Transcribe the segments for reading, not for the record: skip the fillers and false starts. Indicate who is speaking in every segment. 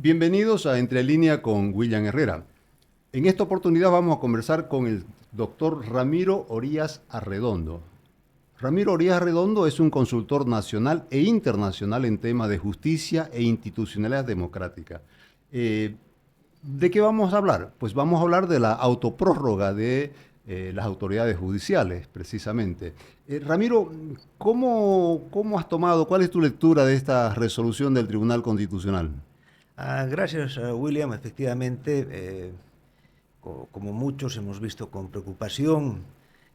Speaker 1: Bienvenidos a Entre Línea con William Herrera. En esta oportunidad vamos a conversar con el doctor Ramiro Orías Arredondo. Ramiro Orías Arredondo es un consultor nacional e internacional en temas de justicia e institucionalidad democrática. ¿De qué vamos a hablar? Pues vamos a hablar de la autoprórroga de las autoridades judiciales, precisamente. Ramiro, ¿cómo has tomado, cuál es tu lectura de esta resolución del Tribunal Constitucional?
Speaker 2: Gracias, William. Efectivamente, como muchos hemos visto con preocupación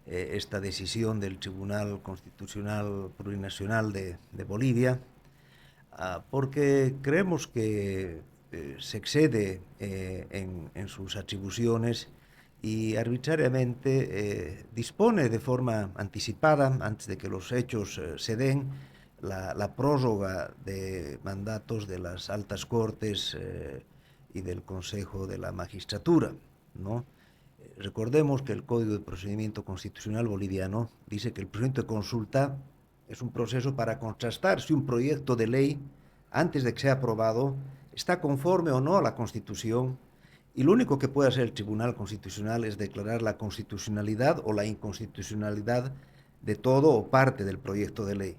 Speaker 2: esta decisión del Tribunal Constitucional Plurinacional de Bolivia, porque creemos que se excede en sus atribuciones y arbitrariamente dispone de forma anticipada, antes de que los hechos se den, la prórroga de mandatos de las altas cortes y del Consejo de la Magistratura, ¿no? Recordemos que el Código de Procedimiento Constitucional boliviano dice que el procedimiento de consulta es un proceso para contrastar si un proyecto de ley, antes de que sea aprobado, está conforme o no a la Constitución, y lo único que puede hacer el Tribunal Constitucional es declarar la constitucionalidad o la inconstitucionalidad de todo o parte del proyecto de ley.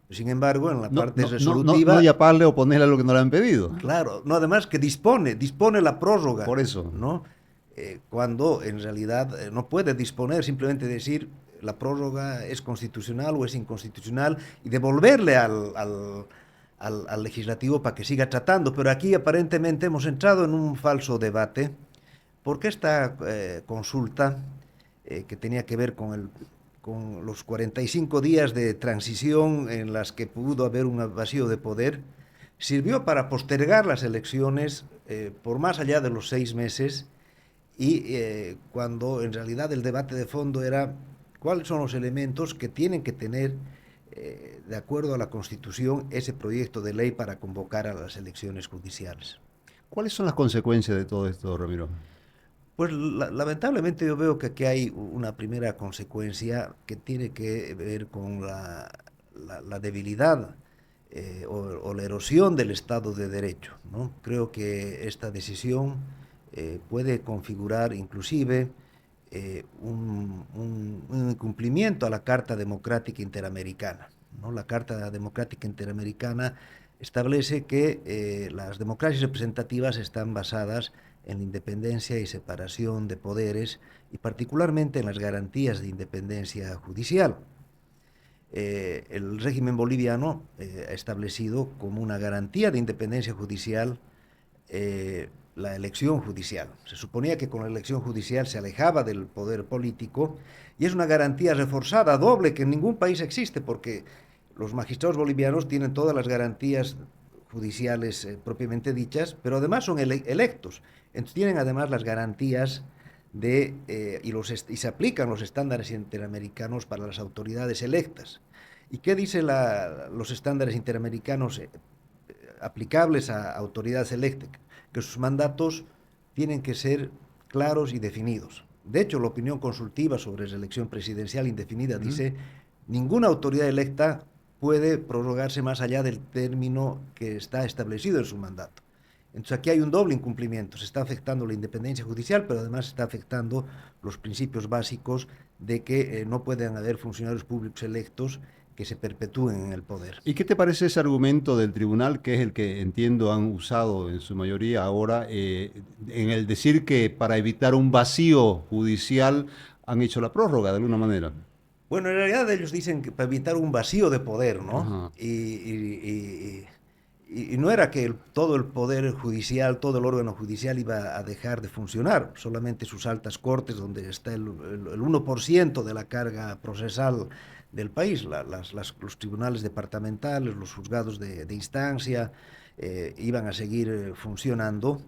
Speaker 2: Sin embargo, en la parte
Speaker 1: No
Speaker 2: resolutiva,
Speaker 1: llamarle o ponerle a lo que no le han pedido.
Speaker 2: claro, no, además que dispone la prórroga,
Speaker 1: Por eso.
Speaker 2: ¿no? Cuando en realidad no puede disponer, simplemente decir la prórroga es constitucional o es inconstitucional y devolverle al legislativo para que siga tratando. Pero aquí aparentemente hemos entrado en un falso debate, porque esta consulta, que tenía que ver con los 45 días de transición en las que pudo haber un vacío de poder, sirvió para postergar las elecciones por más allá de los 6 meses, y cuando en realidad el debate de fondo era cuáles son los elementos que tienen que tener, de acuerdo a la Constitución, ese proyecto de ley para convocar a las elecciones judiciales.
Speaker 1: ¿Cuáles son las consecuencias de todo esto, Ramiro?
Speaker 2: Pues lamentablemente yo veo que aquí hay una primera consecuencia que tiene que ver con la debilidad o la erosión del Estado de Derecho, ¿no? Creo que esta decisión puede configurar inclusive un incumplimiento a la Carta Democrática Interamericana, ¿no? La Carta Democrática Interamericana establece que las democracias representativas están basadas en la independencia y separación de poderes, y particularmente en las garantías de independencia judicial. El régimen boliviano ha establecido como una garantía de independencia judicial la elección judicial. Se suponía que con la elección judicial se alejaba del poder político, y es una garantía reforzada, doble, que en ningún país existe, porque los magistrados bolivianos tienen todas las garantías judiciales propiamente dichas, pero además son electos. Entonces tienen además las garantías y se aplican los estándares interamericanos para las autoridades electas. ¿Y qué dicen los estándares interamericanos aplicables a autoridades electas? Que sus mandatos tienen que ser claros y definidos. De hecho, la opinión consultiva sobre la elección presidencial indefinida dice: ninguna autoridad electa puede prorrogarse más allá del término que está establecido en su mandato. Entonces aquí hay un doble incumplimiento. Se está afectando la independencia judicial, pero además se está afectando los principios básicos de que no pueden haber funcionarios públicos electos que se perpetúen en el poder.
Speaker 1: ¿Y qué te parece ese argumento del tribunal, que es el que entiendo han usado en su mayoría ahora, en el decir que para evitar un vacío judicial han hecho la prórroga de alguna manera?
Speaker 2: Bueno, en realidad ellos dicen que para evitar un vacío de poder, ¿no?
Speaker 1: Ajá.
Speaker 2: Y no era que todo el poder judicial, todo el órgano judicial iba a dejar de funcionar, solamente sus altas cortes, donde está el 1% de la carga procesal del país, los tribunales departamentales, los juzgados de instancia, iban a seguir funcionando,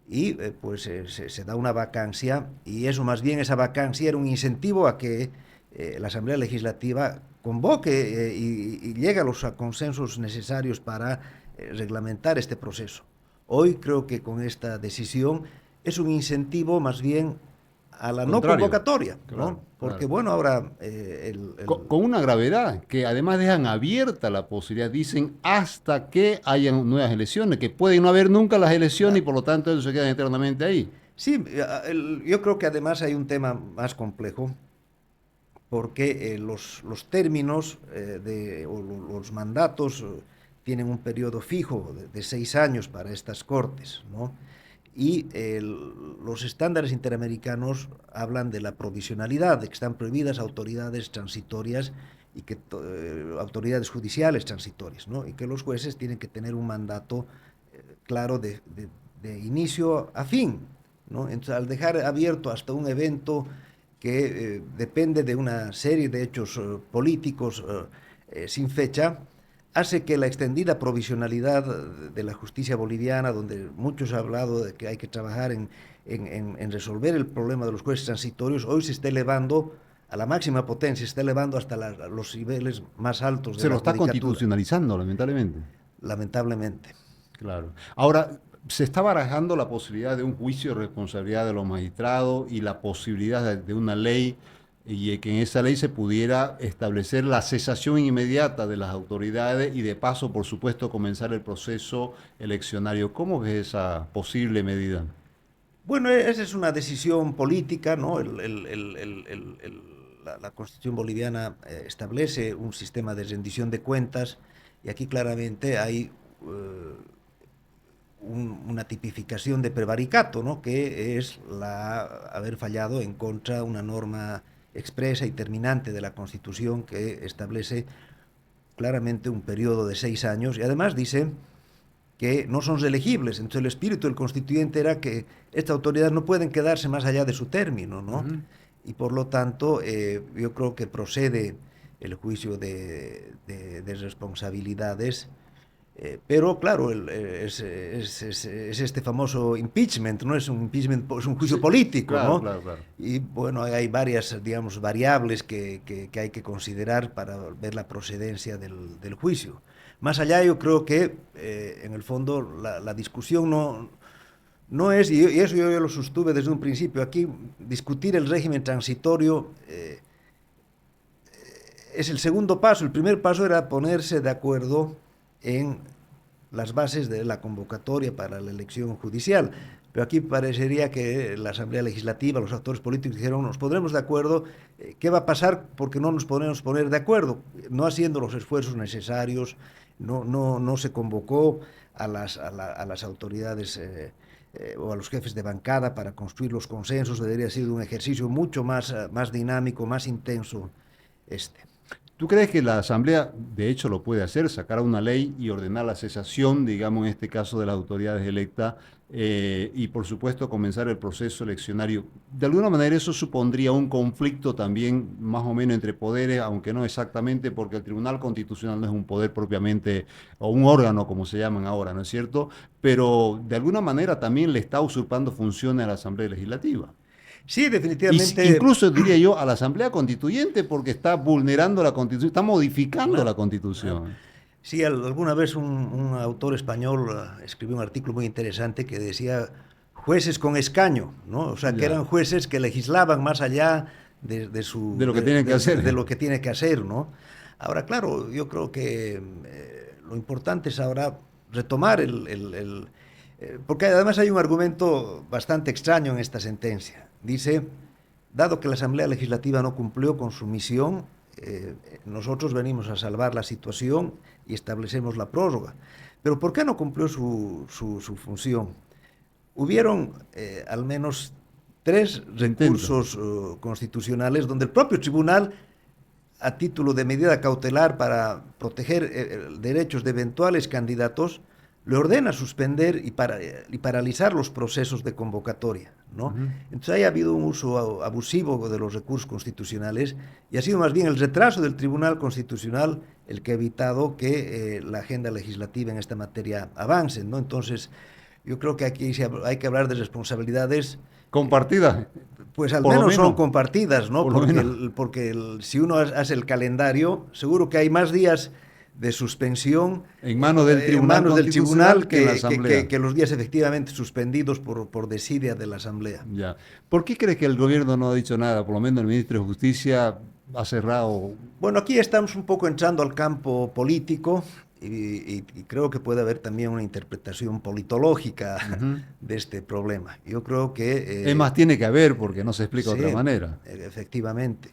Speaker 2: y pues se da una vacancia, y eso más bien, esa vacancia era un incentivo a que la Asamblea Legislativa convoque y llegue a los consensos necesarios para reglamentar este proceso. Hoy creo que con esta decisión es un incentivo más bien a la no
Speaker 1: Contrario.
Speaker 2: convocatoria,
Speaker 1: Claro,
Speaker 2: ¿no? Porque
Speaker 1: claro.
Speaker 2: bueno, ahora
Speaker 1: Con una gravedad que además dejan abierta la posibilidad, dicen hasta que hayan nuevas elecciones, que pueden no haber nunca las elecciones y
Speaker 2: claro.
Speaker 1: por lo tanto ellos se quedan eternamente ahí.
Speaker 2: Sí, yo creo que además hay un tema más complejo porque los términos o los mandatos tienen un periodo fijo de 6 años para estas cortes, ¿no? Y los estándares interamericanos hablan de la provisionalidad, de que están prohibidas autoridades transitorias y que autoridades judiciales transitorias, ¿no? Y que los jueces tienen que tener un mandato claro de inicio a fin, ¿no? Entonces, al dejar abierto hasta un evento que depende de una serie de hechos políticos sin fecha, hace que la extendida provisionalidad de la justicia boliviana, donde muchos han hablado de que hay que trabajar en resolver el problema de los jueces transitorios, hoy se está elevando a la máxima potencia, se está elevando hasta los niveles más altos de
Speaker 1: Se
Speaker 2: la
Speaker 1: lo está
Speaker 2: judicatura,
Speaker 1: constitucionalizando, lamentablemente.
Speaker 2: lamentablemente.
Speaker 1: Claro. Ahora, se está barajando la posibilidad de un juicio de responsabilidad de los magistrados y la posibilidad de una ley y que en esa ley se pudiera establecer la cesación inmediata de las autoridades y de paso, por supuesto, comenzar el proceso eleccionario. ¿Cómo es esa posible medida?
Speaker 2: Bueno, esa es una decisión política, ¿no? La Constitución boliviana establece un sistema de rendición de cuentas y aquí claramente hay una tipificación de prevaricato, ¿no? Que es haber fallado en contra de una norma expresa y terminante de la Constitución que establece claramente un periodo de 6 años y además dice que no son reelegibles. Entonces el espíritu del constituyente era que estas autoridades no pueden quedarse más allá de su término, ¿no?
Speaker 1: Ujú.
Speaker 2: Y por lo tanto yo creo que procede el juicio de responsabilidades, pero claro, es este famoso impeachment, no es un impeachment, es un juicio
Speaker 1: Sí,
Speaker 2: político,
Speaker 1: claro,
Speaker 2: ¿no?
Speaker 1: claro, claro.
Speaker 2: Y bueno, hay varias, digamos, variables que hay que considerar para ver la procedencia del juicio. Más allá, yo creo que en el fondo la discusión no es, y eso yo lo sostuve desde un principio, aquí discutir el régimen transitorio es el segundo paso. El primer paso era ponerse de acuerdo en las bases de la convocatoria para la elección judicial. Pero aquí parecería que la Asamblea Legislativa, los actores políticos dijeron, nos pondremos de acuerdo, ¿qué va a pasar? Porque no nos podemos poner de acuerdo, no haciendo los esfuerzos necesarios, no se convocó a las autoridades o a los jefes de bancada para construir los consensos, debería ser un ejercicio mucho más dinámico, más intenso este.
Speaker 1: ¿Tú crees que la Asamblea, de hecho, lo puede hacer, sacar una ley y ordenar la cesación, digamos, en este caso, de las autoridades electas y, por supuesto, comenzar el proceso eleccionario? De alguna manera eso supondría un conflicto también, más o menos, entre poderes, aunque no exactamente, porque el Tribunal Constitucional no es un poder propiamente, o un órgano, como se llaman ahora, ¿no es cierto? Pero, de alguna manera, también le está usurpando funciones a la Asamblea Legislativa.
Speaker 2: Sí,
Speaker 1: Y
Speaker 2: definitivamente.
Speaker 1: incluso diría yo a la Asamblea Constituyente porque está vulnerando la Constitución, está modificando la
Speaker 2: Claro, claro.
Speaker 1: Constitución.
Speaker 2: Sí, alguna vez un autor español escribió un artículo muy interesante que decía jueces con escaño, ¿no? O sea, que
Speaker 1: Ya,
Speaker 2: eran jueces que legislaban más allá de
Speaker 1: de lo que tienen que
Speaker 2: de
Speaker 1: hacer.
Speaker 2: lo que tiene que hacer, ¿no? Ahora, claro, yo creo que lo importante es ahora retomar porque además hay un argumento bastante extraño en esta sentencia. Dice, dado que la Asamblea Legislativa no cumplió con su misión, nosotros venimos a salvar la situación y establecemos la prórroga. Pero ¿por qué no cumplió su función? Hubieron al menos 3
Speaker 1: Intento.
Speaker 2: recursos constitucionales donde el propio tribunal, a título de medida cautelar para proteger derechos de eventuales candidatos, le ordena suspender y paralizar los procesos de convocatoria, ¿no?
Speaker 1: Ujú.
Speaker 2: Entonces ahí ha habido un uso abusivo de los recursos constitucionales y ha sido más bien el retraso del Tribunal Constitucional el que ha evitado que la agenda legislativa en esta materia avance, ¿no? Entonces yo creo que aquí hay que hablar de responsabilidades,
Speaker 1: Compartida,
Speaker 2: pues al
Speaker 1: por lo
Speaker 2: menos son
Speaker 1: menos,
Speaker 2: compartidas, ¿no?
Speaker 1: por lo menos.
Speaker 2: Porque si uno hace el calendario, seguro que hay más días de suspensión
Speaker 1: en manos del
Speaker 2: en
Speaker 1: Tribunal
Speaker 2: manos del
Speaker 1: Constitucional
Speaker 2: tribunal
Speaker 1: que en la Asamblea.
Speaker 2: que los días efectivamente suspendidos por desidia de la Asamblea.
Speaker 1: Ya. ¿Por qué crees que el gobierno no ha dicho nada? Por lo menos el ministro de Justicia ha cerrado.
Speaker 2: Bueno, aquí estamos un poco entrando al campo político y creo que puede haber también una interpretación politológica
Speaker 1: Ujú.
Speaker 2: de este problema. Yo creo
Speaker 1: Es
Speaker 2: que
Speaker 1: más, tiene que haber, porque no se explica de
Speaker 2: sí,
Speaker 1: otra manera.
Speaker 2: efectivamente.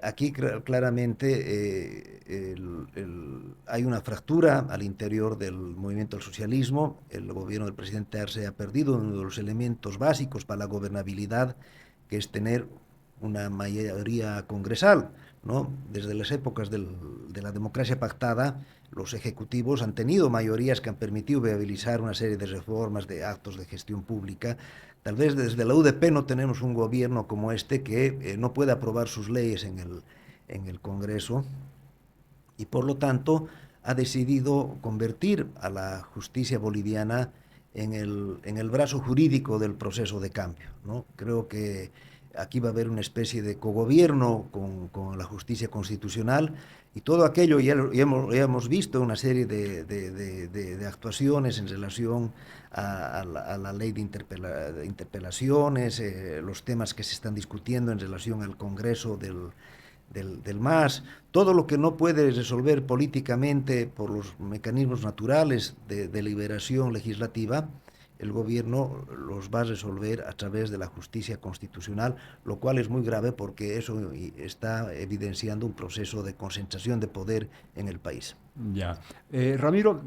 Speaker 2: Aquí claramente hay una fractura al interior del movimiento del socialismo. El gobierno del presidente Arce ha perdido uno de los elementos básicos para la gobernabilidad, que es tener una mayoría congresal, ¿no? Desde las épocas de la democracia pactada, los ejecutivos han tenido mayorías que han permitido viabilizar una serie de reformas, de actos de gestión pública. Tal vez desde la UDP no tenemos un gobierno como este que no puede aprobar sus leyes en el Congreso y por lo tanto ha decidido convertir a la justicia boliviana en el brazo jurídico del proceso de cambio, ¿no? Creo que aquí va a haber una especie de cogobierno con la justicia constitucional y todo aquello ya hemos visto una serie de actuaciones en relación a la ley de interpelaciones, los temas que se están discutiendo en relación al Congreso del MAS, todo lo que no puede resolver políticamente por los mecanismos naturales de deliberación legislativa, el gobierno los va a resolver a través de la justicia constitucional, lo cual es muy grave porque eso está evidenciando un proceso de concentración de poder en el país.
Speaker 1: Ya. Ramiro,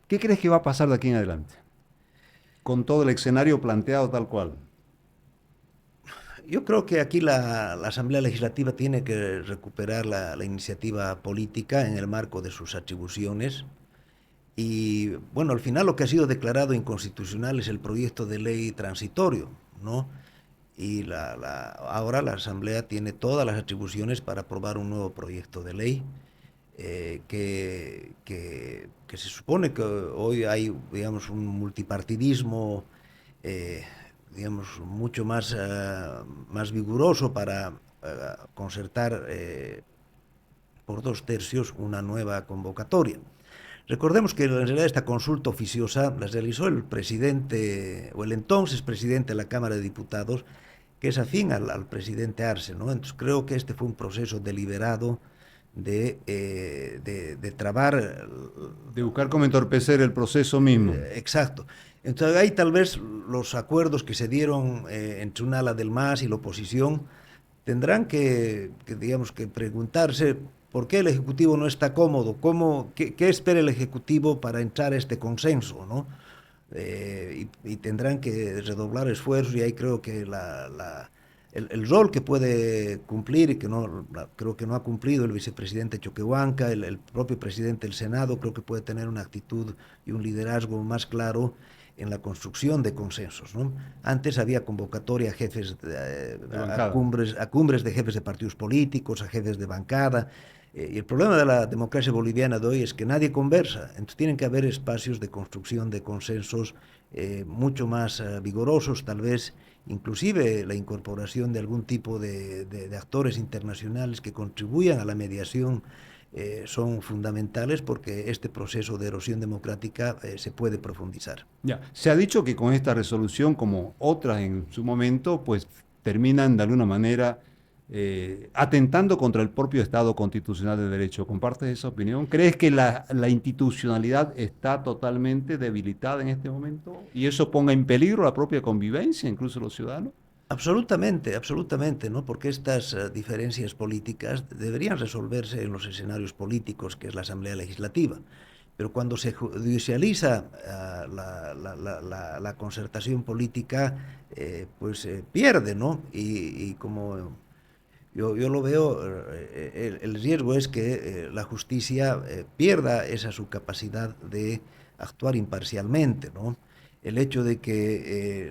Speaker 1: ¿qué crees que va a pasar de aquí en adelante? Con todo el escenario planteado tal cual.
Speaker 2: Yo creo que aquí la Asamblea Legislativa tiene que recuperar la iniciativa política en el marco de sus atribuciones. Y bueno, al final lo que ha sido declarado inconstitucional es el proyecto de ley transitorio, ¿no? Y ahora la Asamblea tiene todas las atribuciones para aprobar un nuevo proyecto de ley que se supone que hoy hay, digamos, un multipartidismo, eh, digamos, mucho más, más vigoroso para concertar por 2/3 una nueva convocatoria. Recordemos que en realidad esta consulta oficiosa la realizó el presidente o el entonces presidente de la Cámara de Diputados, que es afín al presidente Arce, ¿no? Entonces creo que este fue un proceso deliberado de trabar.
Speaker 1: De buscar cómo entorpecer el proceso mismo.
Speaker 2: Exacto. Entonces ahí tal vez los acuerdos que se dieron entre un ala del MAS y la oposición tendrán digamos, que preguntarse por qué el Ejecutivo no está cómodo, qué espera el Ejecutivo para entrar a este consenso, ¿no? Y tendrán que redoblar esfuerzos y ahí creo que el rol que puede cumplir y que creo que no ha cumplido el vicepresidente Choquehuanca, el propio presidente del Senado, creo que puede tener una actitud y un liderazgo más claro en la construcción de consensos, ¿no? Antes había convocatoria a jefes, a cumbres de jefes de partidos políticos, a jefes de bancada, y el problema de la democracia boliviana de hoy es que nadie conversa, entonces tienen que haber espacios de construcción de consensos mucho más vigorosos, tal vez inclusive la incorporación de algún tipo de actores internacionales que contribuyan a la mediación son fundamentales porque este proceso de erosión democrática se puede profundizar.
Speaker 1: Ya. Se ha dicho que con esta resolución, como otras en su momento, pues terminan de alguna manera atentando contra el propio Estado constitucional de derecho. ¿Compartes esa opinión? ¿Crees que la institucionalidad está totalmente debilitada en este momento y eso ponga en peligro la propia convivencia, incluso los ciudadanos?
Speaker 2: Absolutamente, absolutamente, ¿no? Porque estas diferencias políticas deberían resolverse en los escenarios políticos, que es la Asamblea Legislativa. Pero cuando se judicializa la concertación política, pues pierde, ¿no? Y como yo lo veo, el riesgo es que la justicia pierda esa su capacidad de actuar imparcialmente, ¿no? El hecho de que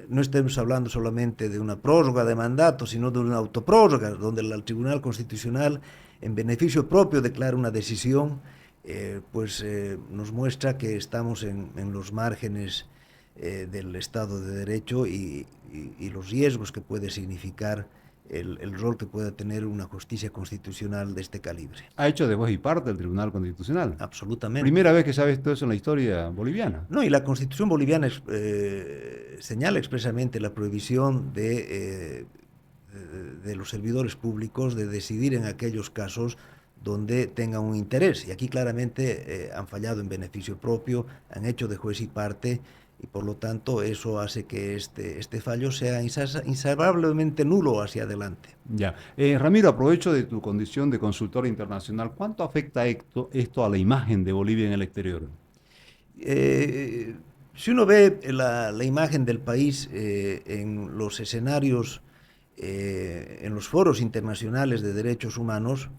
Speaker 2: no estemos hablando solamente de una prórroga de mandato, sino de una autoprórroga, donde el Tribunal Constitucional, en beneficio propio, declara una decisión, nos muestra que estamos en los márgenes del Estado de Derecho y los riesgos que puede significar el rol que pueda tener una justicia constitucional de este calibre.
Speaker 1: Ha hecho de juez y parte el Tribunal Constitucional.
Speaker 2: Absolutamente.
Speaker 1: Primera vez que se ha visto eso en la historia boliviana.
Speaker 2: No, y la Constitución boliviana señala expresamente la prohibición de los servidores públicos de decidir en aquellos casos donde tengan un interés. Y aquí claramente han fallado en beneficio propio, han hecho de juez y parte, y por lo tanto eso hace que este fallo sea insalvablemente nulo hacia adelante.
Speaker 1: Ya. Ramiro, aprovecho de tu condición de consultor internacional. ¿Cuánto afecta esto a la imagen de Bolivia en el exterior?
Speaker 2: Si uno ve la imagen del país en los escenarios, en los foros internacionales de derechos humanos,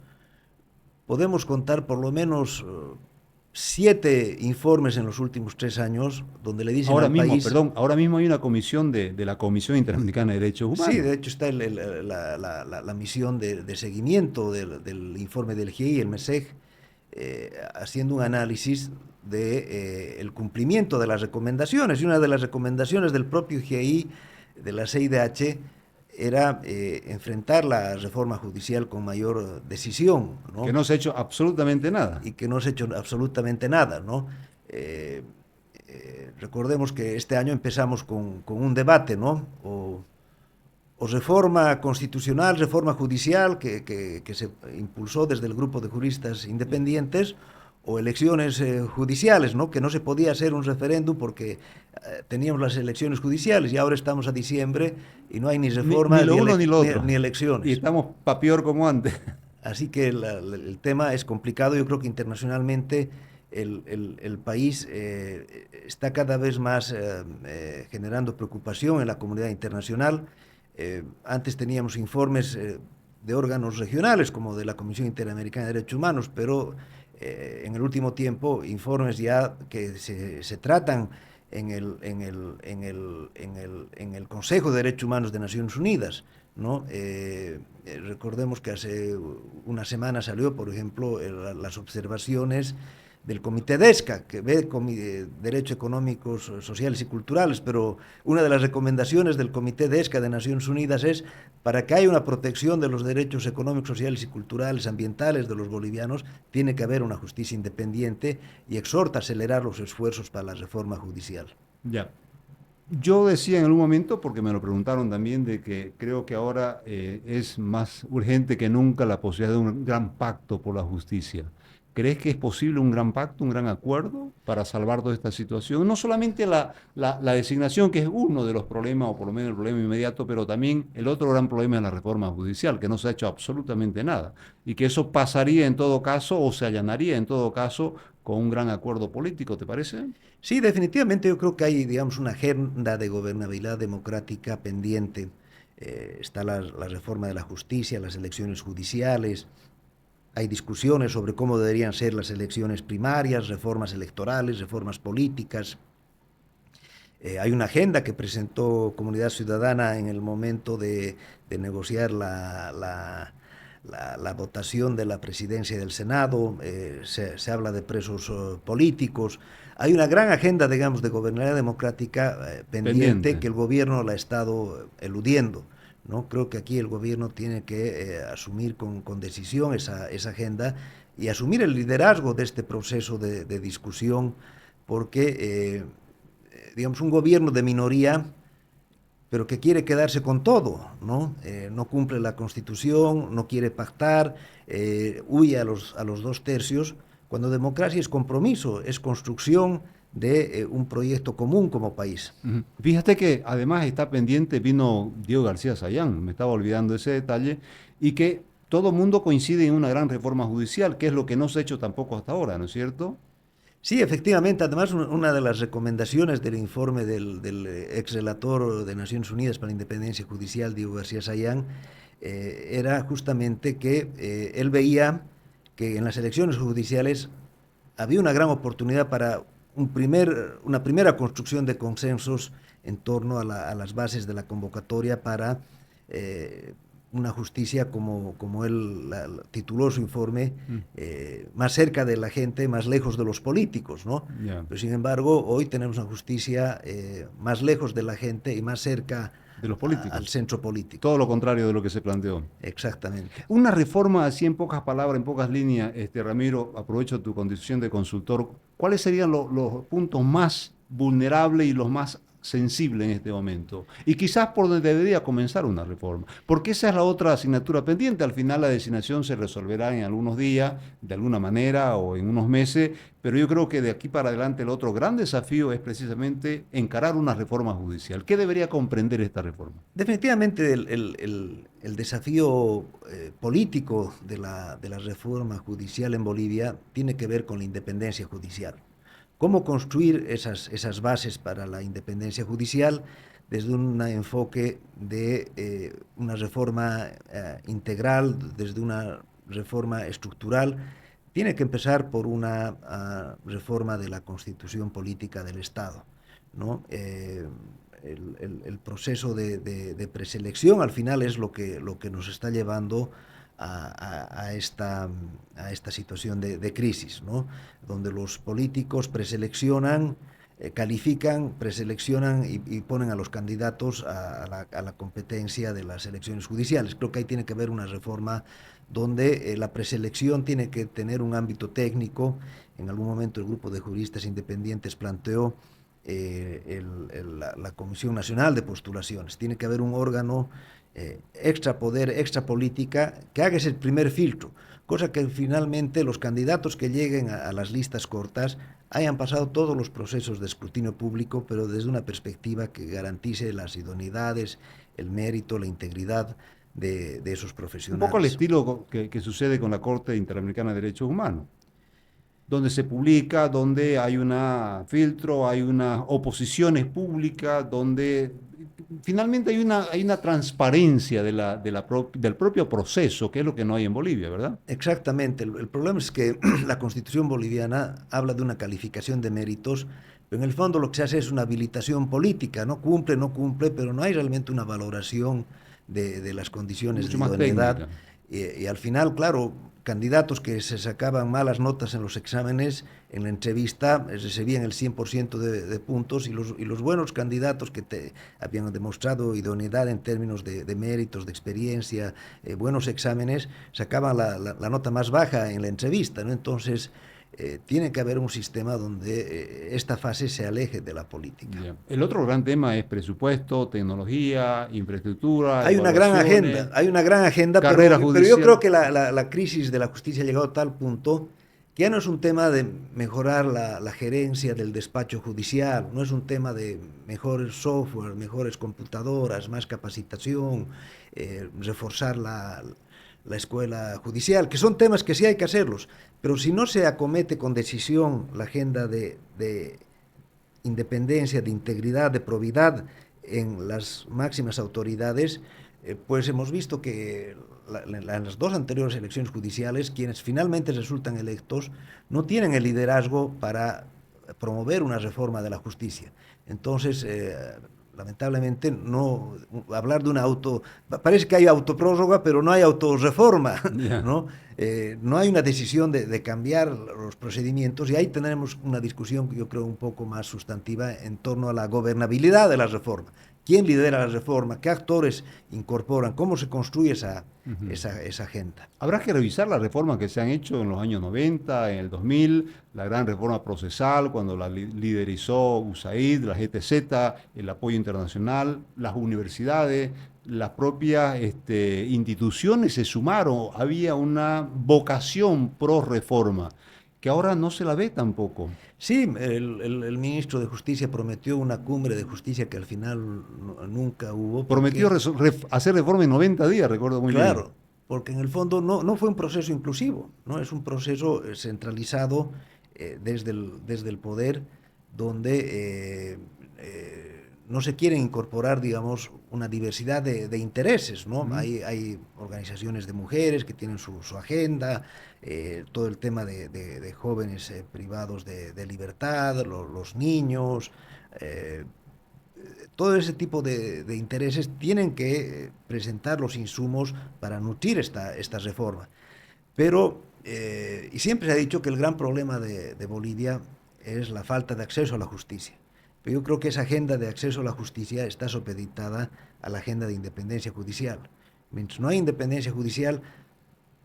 Speaker 2: podemos contar por lo menos 7 informes en los últimos 3 años donde le dicen
Speaker 1: Ahora
Speaker 2: al
Speaker 1: mismo,
Speaker 2: país...
Speaker 1: perdón, ahora mismo hay una comisión de la Comisión Interamericana de Derechos Humanos.
Speaker 2: Sí, de hecho está la misión de seguimiento del informe del GIEI, el MESEG, haciendo un análisis de el cumplimiento de las recomendaciones. Y una de las recomendaciones del propio GIEI, de la CIDH, era enfrentar la reforma judicial con mayor decisión, ¿no?
Speaker 1: Que no se ha hecho absolutamente nada.
Speaker 2: Y que no se ha hecho absolutamente nada, ¿no? Recordemos que este año empezamos con un debate, ¿no? O reforma constitucional, reforma judicial, que se impulsó desde el grupo de juristas independientes, o elecciones judiciales, ¿no? Que no se podía hacer un referéndum porque teníamos las elecciones judiciales y ahora estamos a diciembre y no hay ni reforma
Speaker 1: ni lo uno ni lo otro.
Speaker 2: Ni elecciones.
Speaker 1: Y estamos pa' peor como antes.
Speaker 2: Así que el tema es complicado. Yo creo que internacionalmente el país está cada vez más generando preocupación en la comunidad internacional. Antes teníamos informes de órganos regionales como de la Comisión Interamericana de Derechos Humanos, pero en el último tiempo informes ya que se tratan en el Consejo de Derechos Humanos de Naciones Unidas, ¿no? Recordemos que hace una semana salió, por ejemplo, las observaciones del Comité DESCA, que ve derechos económicos, sociales y culturales, pero una de las recomendaciones del Comité DESCA de Naciones Unidas es para que haya una protección de los derechos económicos, sociales y culturales, ambientales de los bolivianos, tiene que haber una justicia independiente y exhorta a acelerar los esfuerzos para la reforma judicial.
Speaker 1: Ya. Yo decía en algún momento, porque me lo preguntaron también, de que creo que ahora es más urgente que nunca la posibilidad de un gran pacto por la justicia. ¿Crees que es posible un gran pacto, un gran acuerdo para salvar toda esta situación? No solamente la designación, que es uno de los problemas, o por lo menos el problema inmediato, pero también el otro gran problema es la reforma judicial, que no se ha hecho absolutamente nada. Y que eso pasaría en todo caso, o se allanaría en todo caso, con un gran acuerdo político, ¿te parece?
Speaker 2: Sí, definitivamente yo creo que hay, digamos, una agenda de gobernabilidad democrática pendiente. Está la reforma de la justicia, las elecciones judiciales. Hay discusiones sobre cómo deberían ser las elecciones primarias, reformas electorales, reformas políticas. Hay una agenda que presentó Comunidad Ciudadana en el momento de negociar la votación de la presidencia y del Senado. Se habla de presos políticos. Hay una gran agenda, digamos, de gobernabilidad democrática pendiente que el gobierno la ha estado eludiendo, ¿no? Creo que aquí el gobierno tiene que asumir con decisión esa agenda y asumir el liderazgo de este proceso de discusión, porque, digamos, un gobierno de minoría, pero que quiere quedarse con todo, ¿no? No cumple la Constitución, no quiere pactar, huye a los 2/3, cuando democracia es compromiso, es construcción de un proyecto común como país.
Speaker 1: Fíjate que además está pendiente, vino Diego García Sayán, me estaba olvidando ese detalle, y que todo mundo coincide en una gran reforma judicial, que es lo que no se ha hecho tampoco hasta ahora, ¿no es cierto?
Speaker 2: Sí, efectivamente. Además, una de las recomendaciones del informe del ex relator de Naciones Unidas para la Independencia Judicial, Diego García Sayán, era justamente que él veía que en las elecciones judiciales había una gran oportunidad para una primera construcción de consensos en torno a las bases de la convocatoria para una justicia, como él tituló su informe, más cerca de la gente, más lejos de los políticos, ¿no?
Speaker 1: Yeah.
Speaker 2: Pero sin embargo, hoy tenemos una justicia más lejos de la gente y más cerca
Speaker 1: de los políticos.
Speaker 2: al centro político.
Speaker 1: Todo lo contrario de lo que se planteó.
Speaker 2: Exactamente.
Speaker 1: Una reforma así en pocas palabras, en pocas líneas, Ramiro, aprovecho tu condición de consultor. ¿Cuáles serían los puntos más vulnerables y los más sensibles en este momento? Y quizás por donde debería comenzar una reforma. Porque esa es la otra asignatura pendiente. Al final la designación se resolverá en algunos días, de alguna manera, o en unos meses. Pero yo creo que de aquí para adelante el otro gran desafío es precisamente encarar una reforma judicial. ¿Qué debería comprender esta reforma?
Speaker 2: Definitivamente el desafío político de la reforma judicial en Bolivia tiene que ver con la independencia judicial. ¿Cómo construir esas bases para la independencia judicial desde un enfoque de una reforma integral, desde una reforma estructural? Tiene que empezar por una reforma de la constitución política del Estado, ¿no? El proceso de preselección al final es lo que nos está llevando a esta situación de crisis, ¿no? Donde los políticos preseleccionan, califican, preseleccionan y ponen a los candidatos a la competencia de las elecciones judiciales. Creo que ahí tiene que haber una reforma donde la preselección tiene que tener un ámbito técnico. En algún momento el grupo de juristas independientes planteó la Comisión Nacional de Postulaciones. Tiene que haber un órgano extra poder, extra política, que haga ese primer filtro, cosa que finalmente los candidatos que lleguen a las listas cortas hayan pasado todos los procesos de escrutinio público, pero desde una perspectiva que garantice las idoneidades, el mérito, la integridad de esos profesionales.
Speaker 1: Un poco al estilo que sucede con la Corte Interamericana de Derechos Humanos, donde se publica, donde hay un filtro, hay unas oposiciones públicas, donde finalmente hay una transparencia del propio proceso, que es lo que no hay en Bolivia, ¿verdad?
Speaker 2: Exactamente. El problema es que la Constitución boliviana habla de una calificación de méritos, pero en el fondo lo que se hace es una habilitación política, no cumple, pero no hay realmente una valoración de las condiciones
Speaker 1: Mucho
Speaker 2: de
Speaker 1: más
Speaker 2: idoneidad.
Speaker 1: técnica.
Speaker 2: Y al final, claro, candidatos que se sacaban malas notas en los exámenes, en la entrevista, recibían el 100% de puntos, y los buenos candidatos que habían demostrado idoneidad en términos de méritos, de experiencia, buenos exámenes, sacaban la nota más baja en la entrevista, ¿no? Entonces, tiene que haber un sistema donde esta fase se aleje de la política.
Speaker 1: Bien. El otro gran tema es presupuesto, tecnología, infraestructura,
Speaker 2: Hay una gran agenda,
Speaker 1: carrera
Speaker 2: pero yo
Speaker 1: judicial.
Speaker 2: creo que la crisis de la justicia ha llegado a tal punto que ya no es un tema de mejorar la gerencia del despacho judicial, no es un tema de mejor software, mejores computadoras, más capacitación, reforzar la escuela judicial, que son temas que sí hay que hacerlos, pero si no se acomete con decisión la agenda de independencia, de integridad, de probidad en las máximas autoridades, pues hemos visto que en las dos anteriores elecciones judiciales, quienes finalmente resultan electos no tienen el liderazgo para promover una reforma de la justicia. Entonces, lamentablemente, no hablar de parece que hay autoprórroga, pero no hay autorreforma,
Speaker 1: Yeah.
Speaker 2: ¿no? No hay una decisión de cambiar los procedimientos, y ahí tenemos una discusión, yo creo, un poco más sustantiva en torno a la gobernabilidad de la reforma. ¿Quién lidera la reforma? ¿Qué actores incorporan? ¿Cómo se construye esa agenda?
Speaker 1: Habrá que revisar las reformas que se han hecho en los años 90, en el 2000, la gran reforma procesal, cuando la liderizó USAID, la GTZ, el apoyo internacional, las universidades, las propias instituciones se sumaron, había una vocación pro reforma, que ahora no se la ve tampoco.
Speaker 2: Sí, el ministro de Justicia prometió una cumbre de justicia que al final nunca hubo.
Speaker 1: Prometió hacer reforma en 90 días, recuerdo muy bien.
Speaker 2: Claro, porque en el fondo no fue un proceso inclusivo, ¿no? Es un proceso centralizado desde el poder, donde no se quieren incorporar, digamos, una diversidad de intereses, ¿no? Hay organizaciones de mujeres que tienen su agenda, todo el tema de jóvenes privados de libertad, los niños, todo ese tipo de intereses tienen que presentar los insumos para nutrir esta reforma. Pero, y siempre se ha dicho que el gran problema de Bolivia es la falta de acceso a la justicia. Pero yo creo que esa agenda de acceso a la justicia está supeditada a la agenda de independencia judicial. Mientras no hay independencia judicial,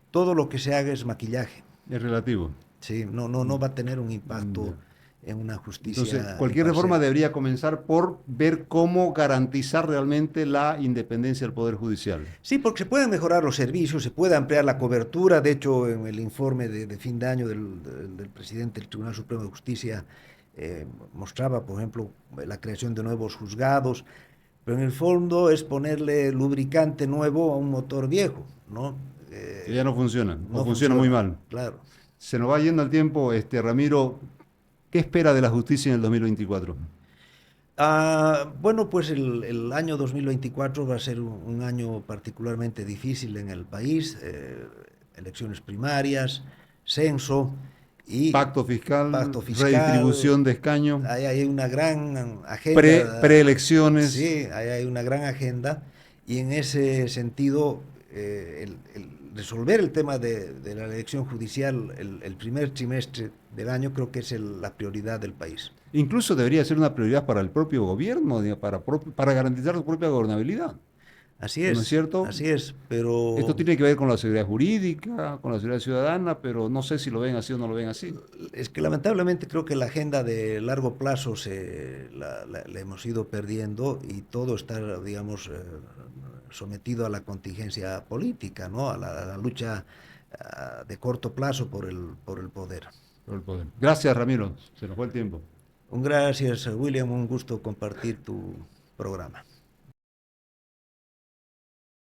Speaker 2: todo lo que se haga es maquillaje.
Speaker 1: Es relativo.
Speaker 2: Sí, no va a tener un impacto en una justicia.
Speaker 1: Entonces, cualquier reforma debería comenzar por ver cómo garantizar realmente la independencia del Poder Judicial.
Speaker 2: Sí, porque se pueden mejorar los servicios, se puede ampliar la cobertura. De hecho, en el informe de fin de año del presidente del Tribunal Supremo de Justicia mostraba, por ejemplo, la creación de nuevos juzgados, pero en el fondo es ponerle lubricante nuevo a un motor viejo, ¿no?
Speaker 1: Que ya no funciona,
Speaker 2: no
Speaker 1: o funciona muy mal.
Speaker 2: Claro.
Speaker 1: Se nos va yendo el tiempo, Ramiro. ¿Qué espera de la justicia en el 2024?
Speaker 2: Bueno, pues el año 2024 va a ser un año particularmente difícil en el país. Elecciones primarias, censo y
Speaker 1: Pacto fiscal,
Speaker 2: fiscal,
Speaker 1: redistribución de escaños.
Speaker 2: Hay una gran agenda.
Speaker 1: Preelecciones.
Speaker 2: Sí, hay una gran agenda. Y en ese sentido, el resolver el tema de la elección judicial el primer trimestre del año creo que es la prioridad del país.
Speaker 1: Incluso debería ser una prioridad para el propio gobierno, para garantizar su propia gobernabilidad.
Speaker 2: Así es.
Speaker 1: ¿No es cierto?
Speaker 2: Así es, pero...
Speaker 1: Esto tiene que ver con la seguridad jurídica, con la seguridad ciudadana, pero no sé si lo ven así o no lo ven así.
Speaker 2: Es que lamentablemente creo que la agenda de largo plazo la hemos ido perdiendo y todo está, digamos, sometido a la contingencia política, ¿no? A la lucha de corto plazo por el poder.
Speaker 1: Por el poder. Gracias, Ramiro. Se nos fue el tiempo.
Speaker 2: Gracias, William. Un gusto compartir tu programa.